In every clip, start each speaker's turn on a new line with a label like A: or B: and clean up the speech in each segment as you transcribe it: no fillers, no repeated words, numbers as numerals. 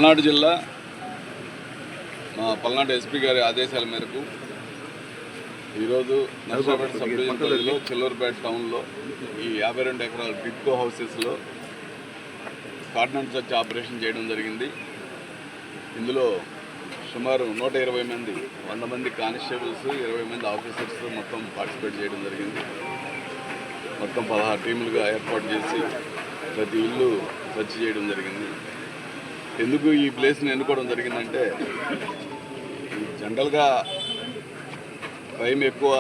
A: పల్నాడు జిల్లా మా పల్నాడు ఎస్పీ గారి ఆదేశాల మేరకు ఈరోజు నర్సాపేట సబ్ డివిజన్ పరిధిలో చిల్లూరుపేట టౌన్లో ఈ 52 ఎకరాల టిడ్కో హౌసెస్లో కార్డినెన్స్ సర్చ్ ఆపరేషన్ చేయడం జరిగింది. ఇందులో సుమారు 120 మంది 100 మంది కానిస్టేబుల్స్ 20 మంది ఆఫీసర్స్ మొత్తం పార్టిసిపేట్ చేయడం జరిగింది. మొత్తం 16 టీములుగా ఏర్పాటు చేసి ప్రతి ఇల్లు సెర్చ్ చేయడం జరిగింది. ఎందుకు ఈ ప్లేస్ని ఎన్నుకోవడం జరిగిందంటే జనరల్గా క్రైమ్ ఎక్కువ,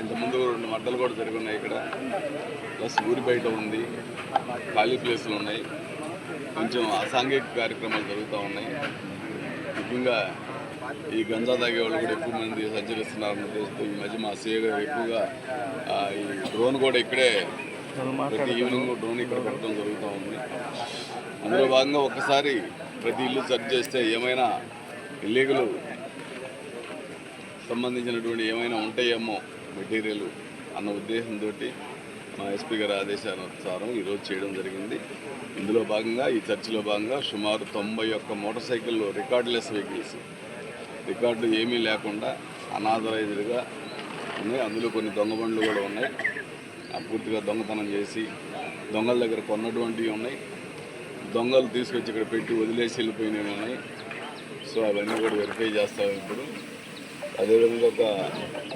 A: ఇంతకుముందు 2 మర్డర్లు కూడా జరుగున్నాయి ఇక్కడ, ప్లస్ ఊరి బయట ఉంది, ఖాళీ ప్లేసులు ఉన్నాయి, కొంచెం అసాంఘిక కార్యక్రమాలు జరుగుతూ ఉన్నాయి. ముఖ్యంగా ఈ గంజా తాగే వాళ్ళు కూడా ఎక్కువ మంది సంచరిస్తున్నారన్న ఉద్దేశంతో ఈ మధ్య మా సీఏ గారు ఎక్కువగా ఈ డ్రోన్ కూడా ఇక్కడే ప్రతి ఈవినింగ్ డ్రోన్ ఇక్కడ పెట్టడం జరుగుతూ ఉంది. అందులో భాగంగా ఒక్కసారి ప్రతి ఇల్లు సెర్చ్ చేస్తే ఏమైనా ఇల్లీగల్ సంబంధించినటువంటి ఏమైనా ఉంటాయేమో మెటీరియల్ అన్న ఉద్దేశంతో మా ఎస్పీ గారి ఆదేశానుసారం ఈరోజు చేయడం జరిగింది. ఇందులో భాగంగా ఈ చర్చలో భాగంగా సుమారు 91 మోటార్ సైకిళ్ళు రికార్డులెస్ వెహికల్స్, రికార్డు ఏమీ లేకుండా అనాథరైజ్డ్గా ఉన్నాయి. అందులో కొన్ని దొంగ బండ్లు కూడా ఉన్నాయి, పూర్తిగా దొంగతనం చేసి దొంగల దగ్గర కొన్నటువంటివి ఉన్నాయి, దొంగలు తీసుకొచ్చి ఇక్కడ పెట్టి వదిలేసి వెళ్ళిపోయినవి ఉన్నాయి. సో అవన్నీ కూడా వెరిఫై చేస్తాం ఇప్పుడు. అదేవిధంగా ఒక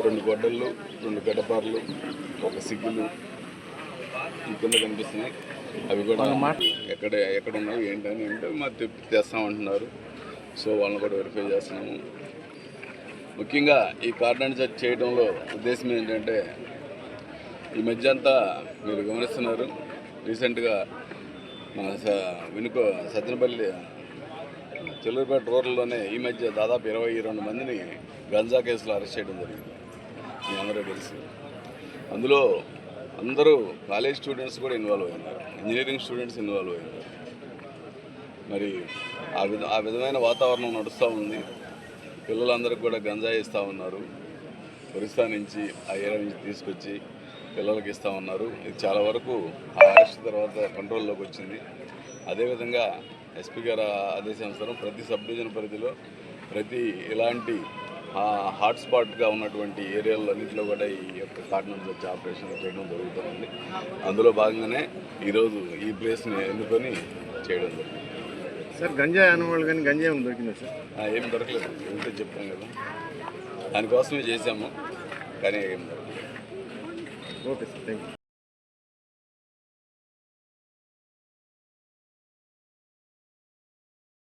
A: 2 గొడ్డళ్ళు, 2 గడ్డపార్లు, ఒక సిగ్గులు ఈ కింద కనిపిస్తున్నాయి. అవి కూడా ఎక్కడ ఉన్నాయి ఏంటని మరి తెస్తామంటున్నారు. సో వాళ్ళని కూడా వెరిఫై చేస్తున్నాము. ముఖ్యంగా ఈ కార్డినెన్స్ సెర్చ్ చేయడంలో ఉద్దేశం ఏంటంటే ఈ మధ్య అంతా మీరు గమనిస్తున్నారు, రీసెంట్గా మన సత్తెనపల్లి చిల్లూరుపేట రోడ్లలోనే ఈ మధ్య దాదాపు 22 మందిని గంజా కేసులో అరెస్ట్ చేయడం జరిగింది. మీ అందరూ తెలుసు. అందులో అందరూ కాలేజ్ స్టూడెంట్స్ కూడా ఇన్వాల్వ్ అయినారు, ఇంజనీరింగ్ స్టూడెంట్స్ ఇన్వాల్వ్ అయినారు. మరి ఆ విధమైన వాతావరణం నడుస్తూ ఉంది. పిల్లలందరికీ కూడా గంజా ఇస్తూ ఉన్నారు. ఒరిస్సా నుంచి ఆ ఏరియా నుంచి తీసుకొచ్చి పిల్లలకి ఇస్తూ ఉన్నారు. ఇది చాలా వరకు ఆ అరెస్ట్ తర్వాత కంట్రోల్లోకి వచ్చింది. అదేవిధంగా ఎస్పీ గారి ఆదేశానుసారం ప్రతి సబ్ డివిజన్ పరిధిలో ప్రతి ఇలాంటి హాట్స్పాట్గా ఉన్నటువంటి ఏరియాల్లో అన్నింటిలో కూడా ఈ యొక్క కార్డినెన్స్ సెర్చ్ ఆపరేషన్ చేయడం జరుగుతుంది. అందులో భాగంగానే ఈరోజు ఈ ప్లేస్ని ఎన్నుకొని చేయడం జరుగుతుంది.
B: సార్ గంజా అనుభవాలు కానీ గంజా ఏమైనా దొరికిందా సార్?
A: ఏం దొరకలేదు, ఏమిటో చెప్తాం కదా, దానికోసమే చేశాము, కానీ ఏం దొరకలేదు.
B: Okay sir, thank you.